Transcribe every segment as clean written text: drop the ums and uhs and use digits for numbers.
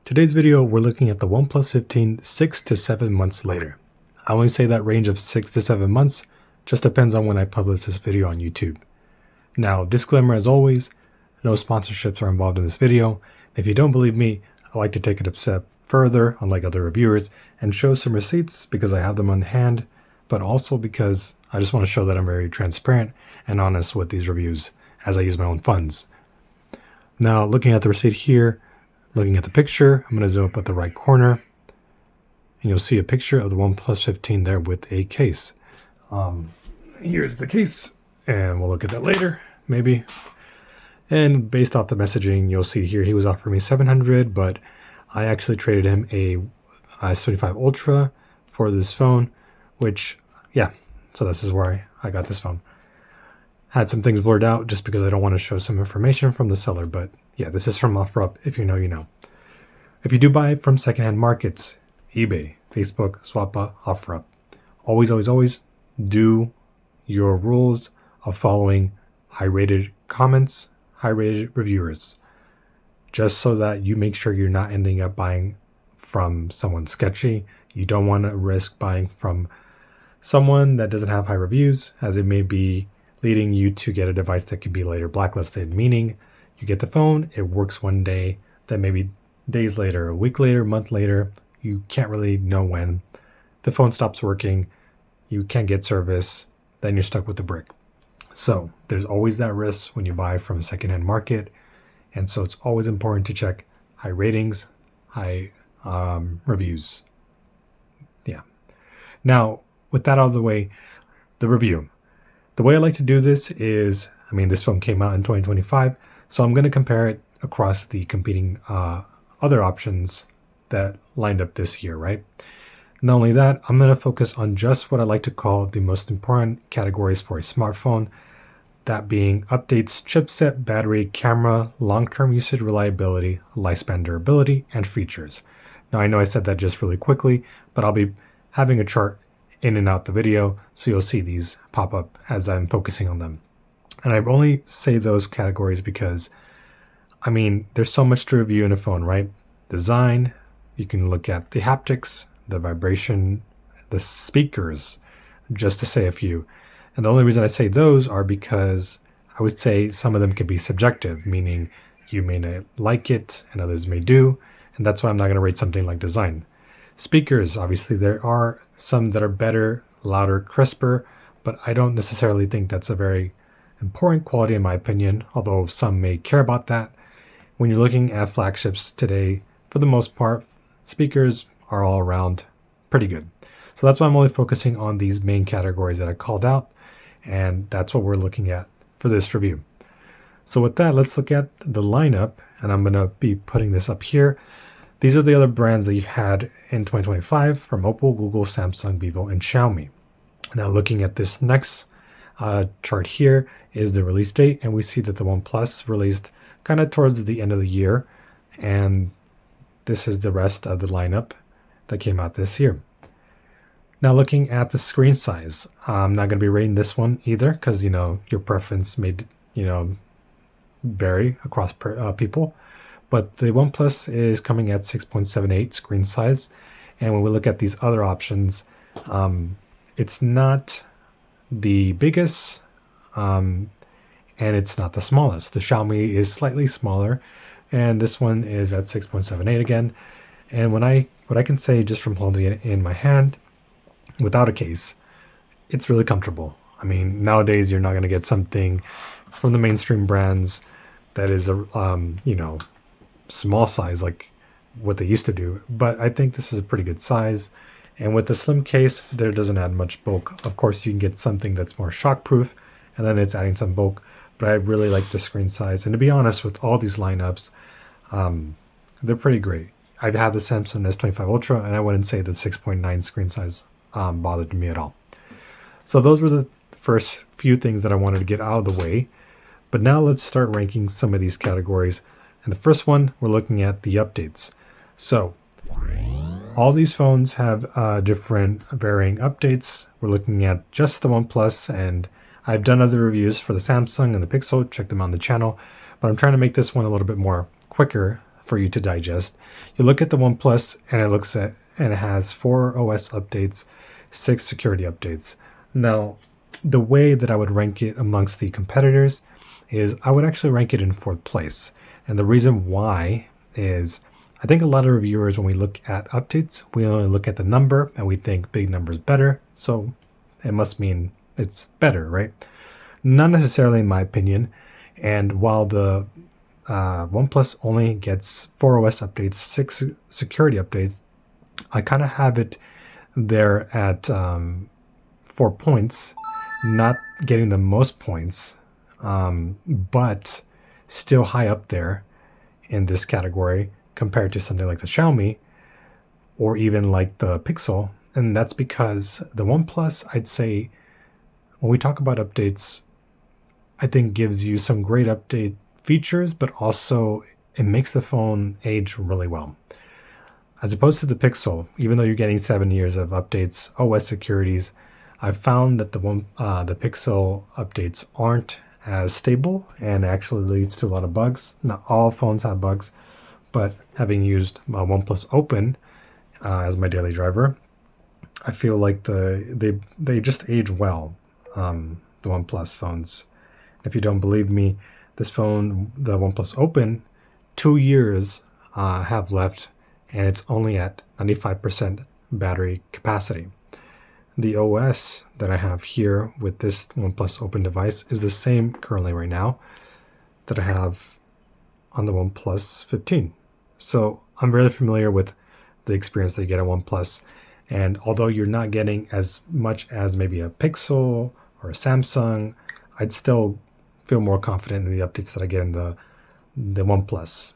Today's video, we're looking at the OnePlus 15 6 to 7 months later. I only say that range of 6 to 7 months, just depends on when I publish this video on YouTube. Now, disclaimer as always, no sponsorships are involved in this video. If you don't believe me, I like to take it a step further, unlike other reviewers, and show some receipts because I have them on hand, but also because I just want to show that I'm very transparent and honest with these reviews as I use my own funds. Now, looking at the receipt here, looking at the picture, I'm going to zoom up at the right corner, and you'll see a picture of the OnePlus 15 there with a case. Here's the case, and we'll look at that later, maybe. And based off the messaging, you'll see here he was offering me $700, but I actually traded him a S25 Ultra for this phone, which, yeah, so this is where I got this phone. Had some things blurred out just because I don't want to show some information from the seller, but yeah, this is from OfferUp. If you know, you know. If you do buy from secondhand markets, eBay, Facebook, Swappa, OfferUp, always do your rules of following high-rated comments, high-rated reviewers, just so that you make sure you're not ending up buying from someone sketchy. You don't want to risk buying from someone that doesn't have high reviews, as it may be leading you to get a device that could be later blacklisted, meaning you get the phone, it works one day, then maybe days later, a week later, a month later, you can't really know when. The phone stops working, you can't get service, then you're stuck with the brick. So there's always that risk when you buy from a secondhand market. And so it's always important to check high ratings, high reviews. Yeah. Now, with that out of the way, the review. The way I like to do this is, this phone came out in 2025, so I'm going to compare it across the competing other options that lined up this year, right? Not only that, I'm going to focus on just what I like to call the most important categories for a smartphone, that being updates, chipset, battery, camera, long-term usage reliability, lifespan durability, and features. Now, I know I said that just really quickly, but I'll be having a chart in and out the video, so you'll see these pop up as I'm focusing on them. And I only say those categories because, there's so much to review in a phone, right? Design, you can look at the haptics, the vibration, the speakers, just to say a few. And the only reason I say those are because I would say some of them can be subjective, meaning you may not like it and others may do. And that's why I'm not going to rate something like design. Speakers, obviously, there are some that are better, louder, crisper, but I don't necessarily think that's a very important quality in my opinion, although some may care about that. When you're looking at flagships today, for the most part, speakers are all around pretty good. So that's why I'm only focusing on these main categories that I called out, and that's what we're looking at for this review. So with that, let's look at the lineup, and I'm going to be putting this up here. These are the other brands that you had in 2025 from Oppo, Google, Samsung, Vivo, and Xiaomi. Now looking at this next chart here is the release date, and we see that the OnePlus released kind of towards the end of the year, and this is the rest of the lineup that came out this year. Now looking at the screen size, I'm not going to be rating this one either because your preference may vary across people. But the OnePlus is coming at 6.78 screen size. And when we look at these other options, it's not the biggest and it's not the smallest. The Xiaomi is slightly smaller, and this one is at 6.78 again. And what I can say just from holding it in my hand without a case, it's really comfortable. Nowadays you're not going to get something from the mainstream brands that is a small size like what they used to do, but I think this is a pretty good size. And with the slim case, there doesn't add much bulk. Of course, you can get something that's more shockproof, and then it's adding some bulk, but I really like the screen size. And to be honest, with all these lineups, they're pretty great. I've had the Samsung S25 Ultra, and I wouldn't say the 6.9 screen size bothered me at all. So those were the first few things that I wanted to get out of the way. But now let's start ranking some of these categories. And the first one, we're looking at the updates. So all these phones have different varying updates. We're looking at just the OnePlus, and I've done other reviews for the Samsung and the Pixel. Check them out on the channel. But I'm trying to make this one a little bit more quicker for you to digest. You look at the OnePlus and it has 4 OS updates, 6 security updates. Now, the way that I would rank it amongst the competitors is I would actually rank it in 4th place. And the reason why is I think a lot of reviewers, when we look at updates, we only look at the number and we think big number is better. So it must mean it's better, right? Not necessarily in my opinion. And while the OnePlus only gets 4 OS updates, 6 security updates, I kind of have it there at 4 points, not getting the most points, but still high up there in this category compared to something like the Xiaomi or even like the Pixel. And that's because the OnePlus, I'd say, when we talk about updates, I think gives you some great update features, but also it makes the phone age really well. As opposed to the Pixel, even though you're getting 7 years of updates, OS securities, I've found that the Pixel updates aren't as stable and actually leads to a lot of bugs. Not all phones have bugs, but having used OnePlus Open as my daily driver, I feel like they just age well, the OnePlus phones. If you don't believe me, this phone, the OnePlus Open, 2 years have left, and it's only at 95% battery capacity. The OS that I have here with this OnePlus Open device is the same currently right now that I have on the OnePlus 15. So I'm really familiar with the experience that you get at OnePlus. And although you're not getting as much as maybe a Pixel or a Samsung, I'd still feel more confident in the updates that I get in the OnePlus.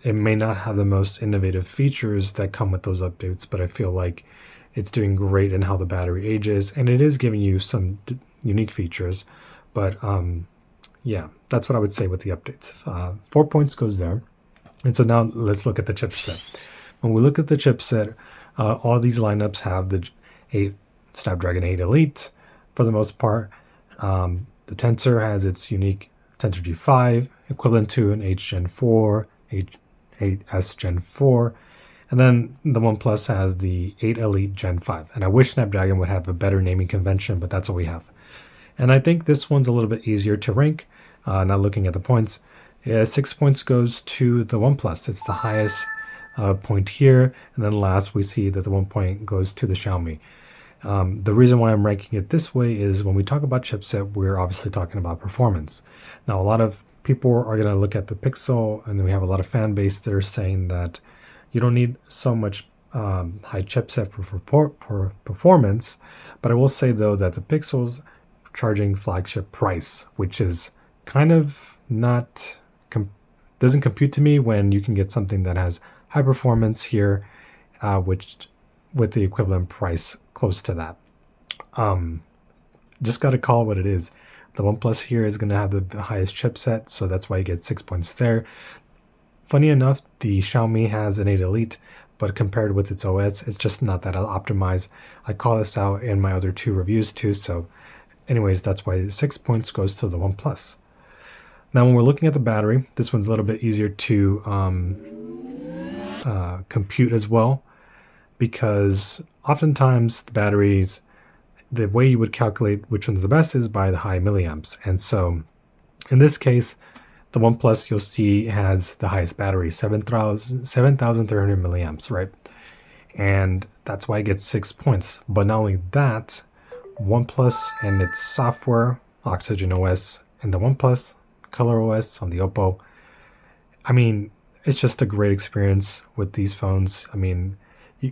It may not have the most innovative features that come with those updates, but I feel like it's doing great in how the battery ages, and it is giving you some unique features. But yeah, that's what I would say with the updates. 4 points goes there. And so now let's look at the chipset. When we look at the chipset, all these lineups have the Snapdragon 8 Elite for the most part. The Tensor has its unique Tensor G5, equivalent to an H Gen 4, 8S Gen 4, and then the OnePlus has the 8 Elite Gen 5. And I wish Snapdragon would have a better naming convention, but that's what we have. And I think this one's a little bit easier to rank, not looking at the points. 6 points goes to the OnePlus. It's the highest point here. And then last, we see that the 1 point goes to the Xiaomi. The reason why I'm ranking it this way is when we talk about chipset, we're obviously talking about performance. Now, a lot of people are going to look at the Pixel, and then we have a lot of fan base that are saying that you don't need so much high chipset for performance. But I will say, though, that the Pixel's charging flagship price, which is kind of not, doesn't compute to me when you can get something that has high performance here, which with the equivalent price close to that. Just got to call it what it is. The OnePlus here is going to have the highest chipset, so that's why you get 6 points there. Funny enough, the Xiaomi has an 8 Elite, but compared with its OS, it's just not that optimized. I call this out in my other 2 reviews too, so anyways, that's why 6 points goes to the OnePlus. Now, when we're looking at the battery, this one's a little bit easier to compute as well, because oftentimes the batteries, the way you would calculate which one's the best is by the high milliamps. And so in this case, the OnePlus, you'll see, has the highest battery, 7,300 milliamps, right? And that's why it gets 6 points. But not only that, OnePlus and its software, Oxygen OS, and the OnePlus Color OS on the Oppo, I mean, it's just a great experience with these phones. I mean,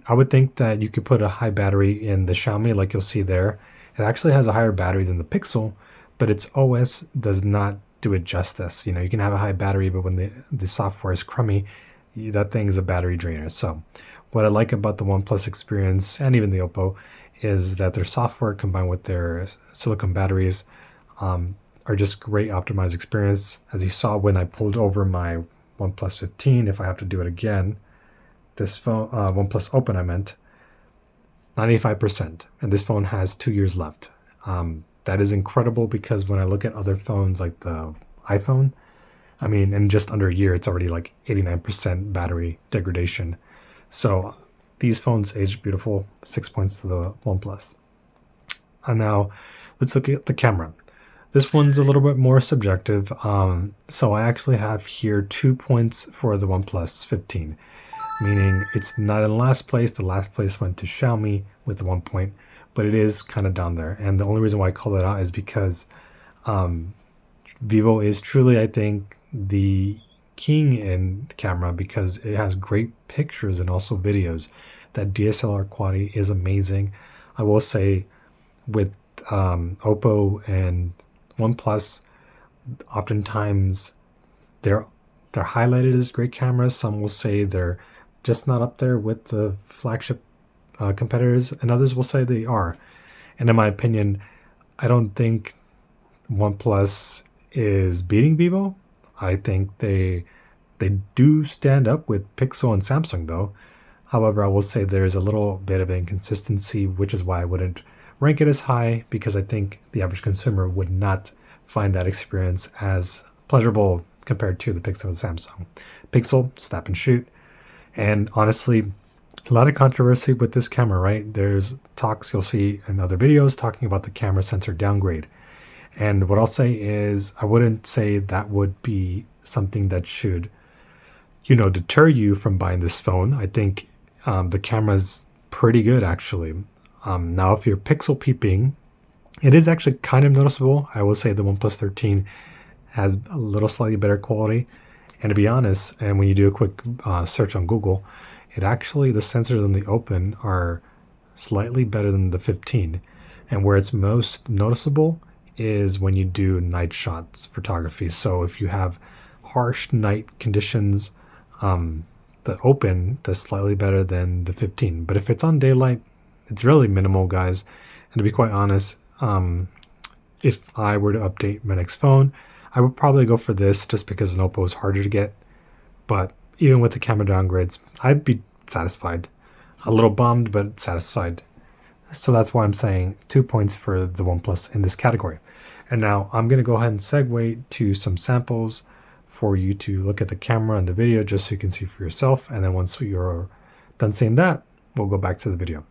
I would think that you could put a high battery in the Xiaomi, like you'll see there. It actually has a higher battery than the Pixel, but its OS does not do it justice. You know, you can have a high battery, but when the software is crummy, that thing is a battery drainer. So what I like about the OnePlus experience, and even the Oppo, is that their software combined with their silicon batteries are just great optimized experience. As you saw when I pulled over my OnePlus 15, if I have to do it again, this phone, OnePlus Open, I meant, 95%. And this phone has 2 years left. That is incredible, because when I look at other phones like the iPhone, I mean, in just under a year, it's already like 89% battery degradation. So these phones age beautiful. 6 points to the OnePlus. And now let's look at the camera. This one's a little bit more subjective. So I actually have here 2 points for the OnePlus 15, meaning it's not in last place. The last place went to Xiaomi with the 1 point, but it is kind of down there. And the only reason why I call that out is because Vivo is truly, I think, the king in camera because it has great pictures and also videos. That DSLR quality is amazing. I will say with Oppo and OnePlus, oftentimes they're highlighted as great cameras. Some will say they're just not up there with the flagship competitors, and others will say they are. And in my opinion, I don't think OnePlus is beating Vivo. I think they do stand up with Pixel and Samsung though. However, I will say there's a little bit of inconsistency, which is why I wouldn't rank it as high, because I think the average consumer would not find that experience as pleasurable compared to the Pixel and Samsung. Pixel, snap and shoot. And honestly, a lot of controversy with this camera, right? There's talks you'll see in other videos talking about the camera sensor downgrade. And what I'll say is, I wouldn't say that would be something that should, deter you from buying this phone. I think the camera's pretty good, actually. Now, if you're pixel peeping, it is actually kind of noticeable. I will say the OnePlus 13 has a little slightly better quality. And to be honest, and when you do a quick search on Google, the sensors on the Open are slightly better than the 15. And where it's most noticeable is when you do night shots photography. So if you have harsh night conditions, the Open does slightly better than the 15. But if it's on daylight, it's really minimal, guys. And to be quite honest, if I were to update my next phone, I would probably go for this just because an Oppo is harder to get. But even with the camera downgrades, I'd be satisfied. A little bummed, but satisfied. So that's why I'm saying 2 points for the OnePlus in this category. And now I'm going to go ahead and segue to some samples for you to look at the camera and the video just so you can see for yourself. And then once you're done seeing that, we'll go back to the video.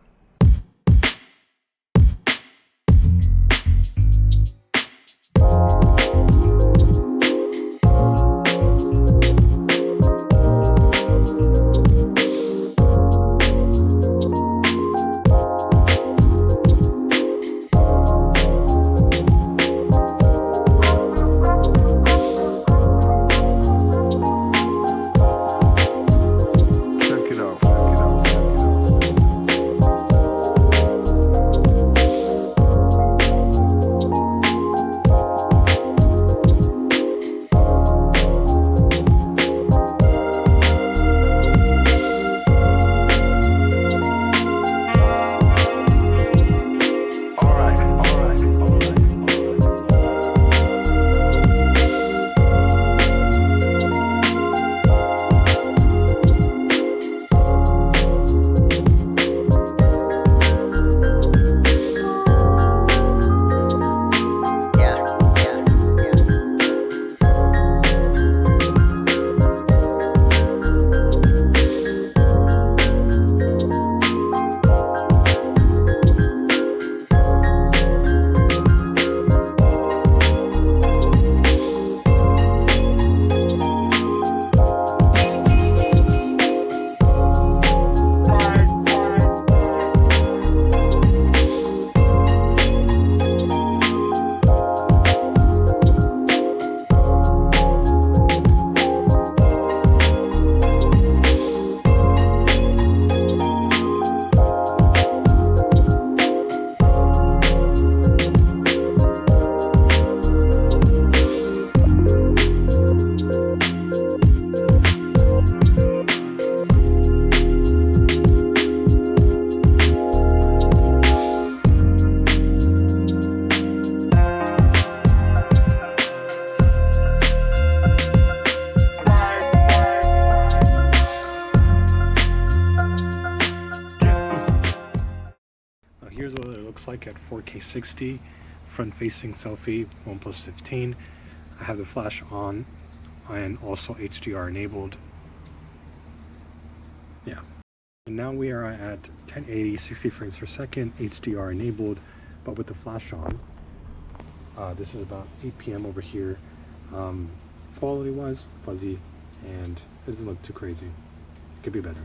Here's what it looks like at 4K 60, front-facing selfie, OnePlus 15. I have the flash on and also HDR enabled. Yeah. And now we are at 1080 60 frames per second, HDR enabled, but with the flash on. This is about 8 p.m. over here. Quality wise, fuzzy, and it doesn't look too crazy. It could be better.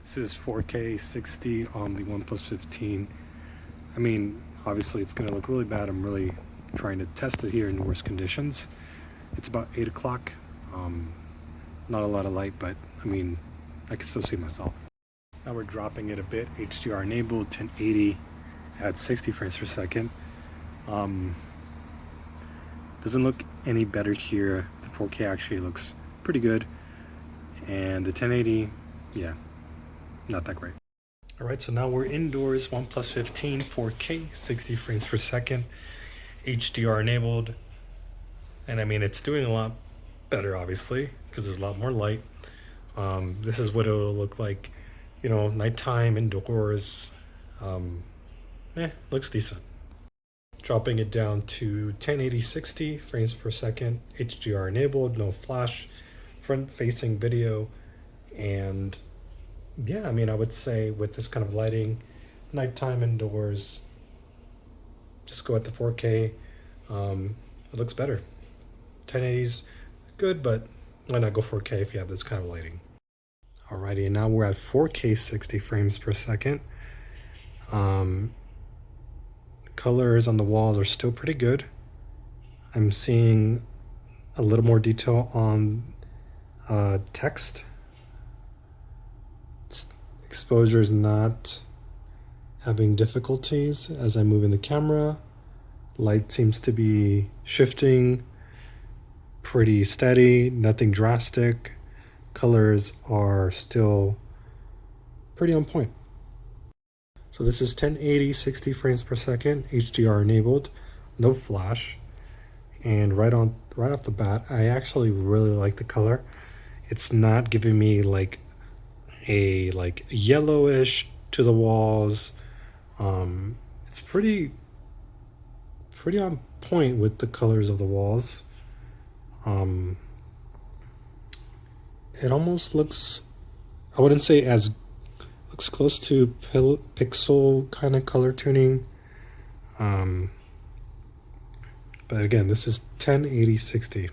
This is 4K 60 on the OnePlus 15. I mean, obviously it's gonna look really bad. I'm really trying to test it here in worse conditions. It's about 8 o'clock. Not a lot of light, but I mean, I can still see myself. Now we're dropping it a bit. HDR enabled, 1080 at 60 frames per second. Doesn't look any better here. The 4K actually looks pretty good. And the 1080, yeah, not that great. All right, so now we're indoors, OnePlus 15, 4K, 60 frames per second, HDR enabled. And I mean, it's doing a lot better, obviously, because there's a lot more light. This is what it'll look like, you know, nighttime, indoors. Looks decent. Dropping it down to 1080 60 frames per second, HDR enabled, no flash, front-facing video, and yeah, I mean, I would say with this kind of lighting, nighttime, indoors, just go at the 4K. It looks better. 1080's good, but why not go 4K if you have this kind of lighting? Alrighty, and now we're at 4K 60 frames per second. Colors on the walls are still pretty good. I'm seeing a little more detail on text. Exposure is not having difficulties as I move in the camera. Light seems to be shifting pretty steady, nothing drastic. Colors are still pretty on point. So this is 1080 60 frames per second, HDR enabled, no flash, and right off the bat, I actually really like the color. It's not giving me like a yellowish to the walls. It's pretty on point with the colors of the walls. It almost looks, I wouldn't say as, looks close to pixel kind of color tuning. But again, this is 1080 60.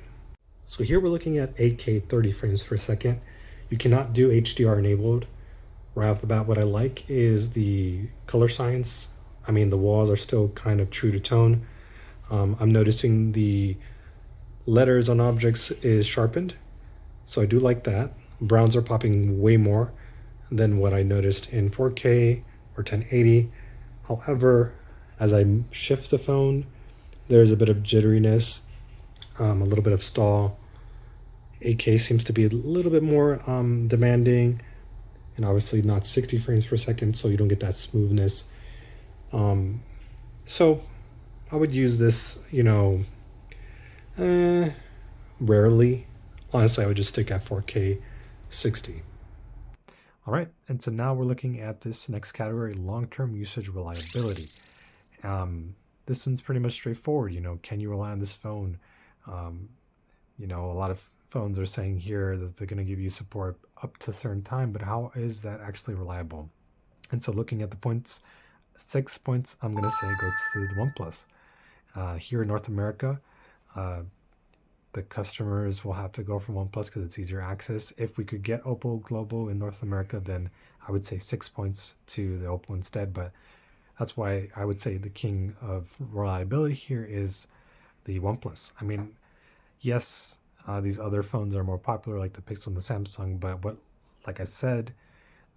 So here we're looking at 8K 30 frames per second. You cannot do HDR enabled. Right off the bat, what I like is the color science. I mean, the walls are still kind of true to tone. I'm noticing the letters on objects is sharpened, so I do like that. Browns are popping way more than what I noticed in 4K or 1080. However, as I shift the phone, there's a bit of jitteriness, a little bit of stall. 8K seems to be a little bit more demanding, and obviously not 60 frames per second, so you don't get that smoothness. So I would use this, you know, rarely. Honestly, I would just stick at 4K 60. All right, and so now we're looking at this next category, long-term usage reliability. This one's pretty much straightforward. You know, can you rely on this phone? You know, a lot of phones are saying here that they're going to give you support up to a certain time, but how is that actually reliable? And so looking at the points, 6 points I'm going to say goes to the OnePlus. Here in North America, the customers will have to go for OnePlus because it's easier access. If we could get Oppo Global in North America, then I would say 6 points to the Oppo instead. But that's why I would say the king of reliability here is the OnePlus. I mean, yes, these other phones are more popular, like the Pixel and the Samsung, but like I said,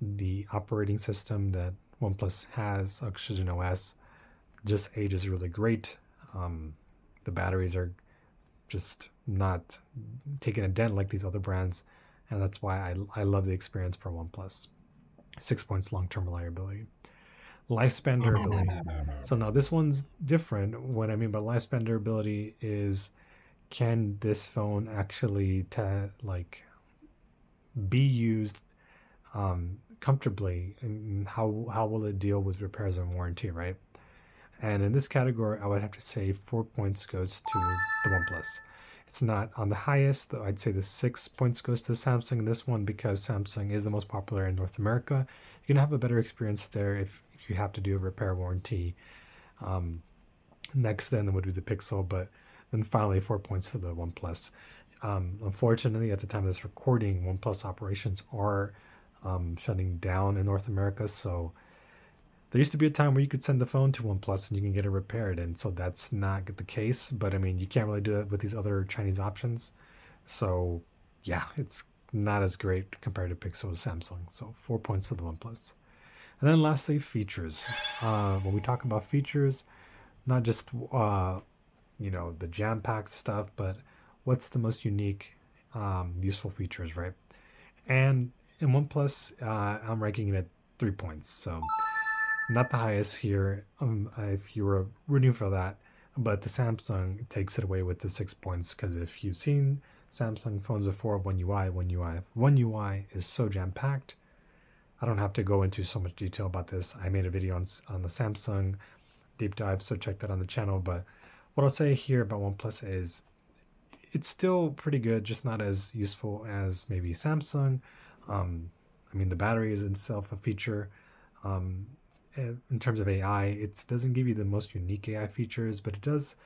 the operating system that OnePlus has, Oxygen OS, just ages really great. The batteries are just not taking a dent like these other brands, and that's why I love the experience for OnePlus. 6 points long-term reliability. Lifespan durability. So now this one's different. What I mean by lifespan durability is, can this phone actually be used comfortably, and how will it deal with repairs and warranty, right? And in this category, I would have to say 4 points goes to the OnePlus. It's not on the highest, though I'd say the 6 points goes to Samsung in this one because Samsung is the most popular in North America. You're going to have a better experience there if you have to do a repair warranty. Next then would be the Pixel, but then finally 4 points to the OnePlus. Unfortunately, at the time of this recording, OnePlus operations are shutting down in North America, so there used to be a time where you could send the phone to OnePlus and you can get it repaired, and so that's not the case. But I mean, you can't really do that with these other Chinese options. So yeah, it's not as great compared to Pixel or Samsung. So 4 points to the OnePlus. And then lastly, features. When we talk about features, not just the jam-packed stuff, but what's the most unique, useful features, right? And in OnePlus, I'm ranking it at 3 points. So not the highest here, if you were rooting for that, but the Samsung takes it away with the 6 points because if you've seen Samsung phones before, One UI is so jam-packed. I don't have to go into so much detail about this. I made a video on the Samsung deep dive, so check that on the channel. But what I'll say here about OnePlus is it's still pretty good, just not as useful as maybe Samsung. I mean, the battery is itself a feature. In terms of AI, it doesn't give you the most unique AI features, but it does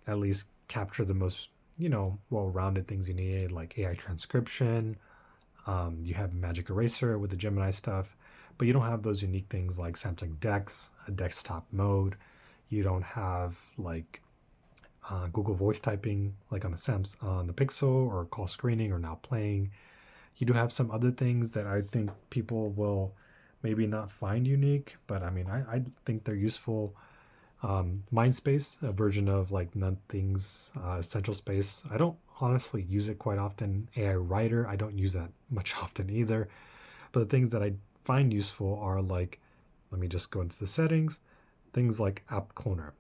at least capture the most, well-rounded things you need, like AI transcription. You have Magic Eraser with the Gemini stuff, but you don't have those unique things like Samsung Dex, a desktop mode. You don't have like Google Voice typing like on the Pixel, or call screening, or Now Playing. You do have some other things that I think people will maybe not find unique, but I mean, I think they're useful. Mindspace, a version of like Nothing's Central Space. I don't honestly use it quite often. AI Writer, I don't use that much often either. But the things that I find useful are like, let me just go into the settings, things like App Cloner,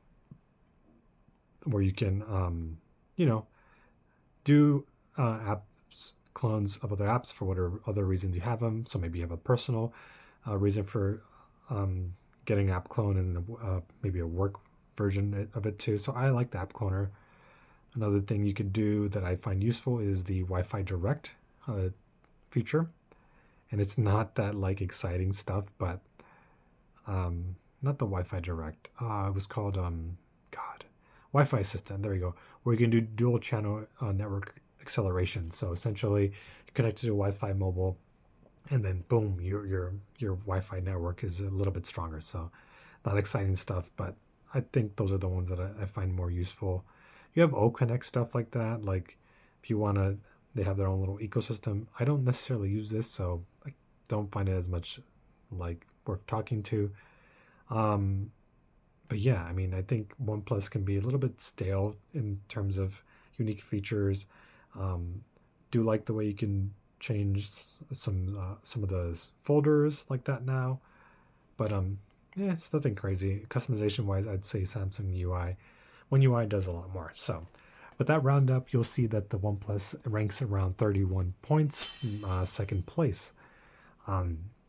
where you can, do apps clones of other apps for whatever other reasons you have them. So maybe you have a personal reason for getting app clone and maybe a work version of it too. So I like the app cloner. Another thing you could do that I find useful is the Wi-Fi Direct feature, and it's not that like exciting stuff, but not the Wi-Fi Direct. It was called Wi-Fi Assistant. There you go, where you can do dual channel network acceleration. So essentially, you connect to Wi-Fi mobile, and then boom, your Wi-Fi network is a little bit stronger. So not exciting stuff, but I think those are the ones that I find more useful. You have O-Connect stuff like that. Like if you want to, they have their own little ecosystem. I don't necessarily use this, so I don't find it as much like worth talking to. But yeah, I mean, I think OnePlus can be a little bit stale in terms of unique features. Do like the way you can change some of those folders like that now, but it's nothing crazy. Customization wise, I'd say Samsung UI. One UI does a lot more. So with that roundup, you'll see that the OnePlus ranks around 31 points, second place.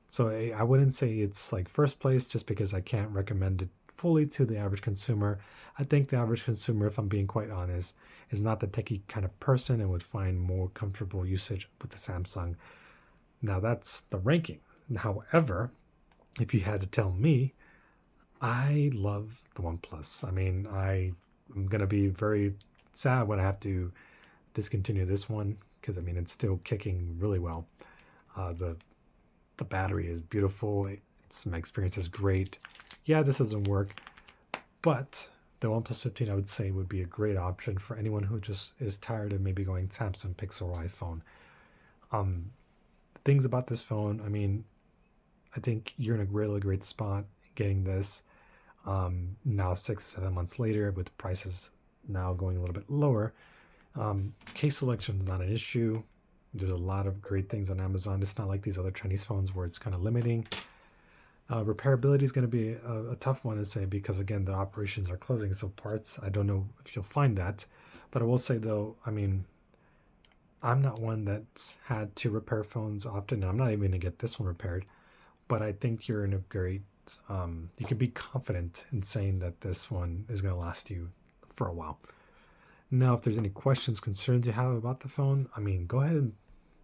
So I wouldn't say it's like first place just because I can't recommend it fully to the average consumer. I think the average consumer, if I'm being quite honest, is not the techie kind of person and would find more comfortable usage with the Samsung. Now that's the ranking. However, if you had to tell me, I love the OnePlus. I mean, I'm going to be very sad when I have to discontinue this one because I mean, it's still kicking really well. The battery is beautiful. My experience is great. Yeah, this doesn't work, but the OnePlus 15 I would say would be a great option for anyone who just is tired of maybe going Samsung, Pixel, or iPhone. Things about this phone, I mean, I think you're in a really great spot getting this now 6 to 7 months later with prices now going a little bit lower. Case selection is not an issue. There's a lot of great things on Amazon. It's not like these other Chinese phones where it's kind of limiting. Repairability is going to be a tough one to say because, again, the operations are closing. So parts, I don't know if you'll find that. But I will say, though, I mean, I'm not one that's had to repair phones often. And I'm not even going to get this one repaired. But I think you're in a great, you can be confident in saying that this one is going to last you for a while. Now, if there's any questions, concerns you have about the phone, I mean, go ahead and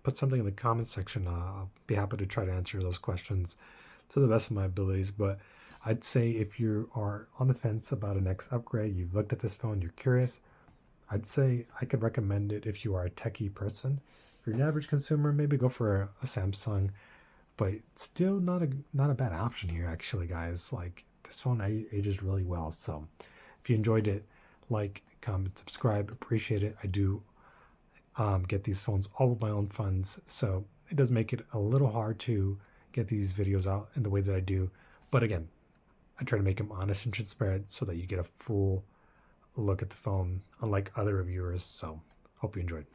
put something in the comment section. I'll be happy to try to answer those questions to the best of my abilities. But I'd say if you are on the fence about a next upgrade, you've looked at this phone, you're curious, I'd say I could recommend it if you are a techie person. If you're an average consumer, maybe go for a Samsung, but still not a bad option here, actually, guys. Like, this phone ages really well. So if you enjoyed it, like, comment, subscribe, appreciate it. I do get these phones all with my own funds, so it does make it a little hard to get these videos out in the way that I do. But again, I try to make them honest and transparent so that you get a full look at the phone, unlike other reviewers. So hope you enjoyed.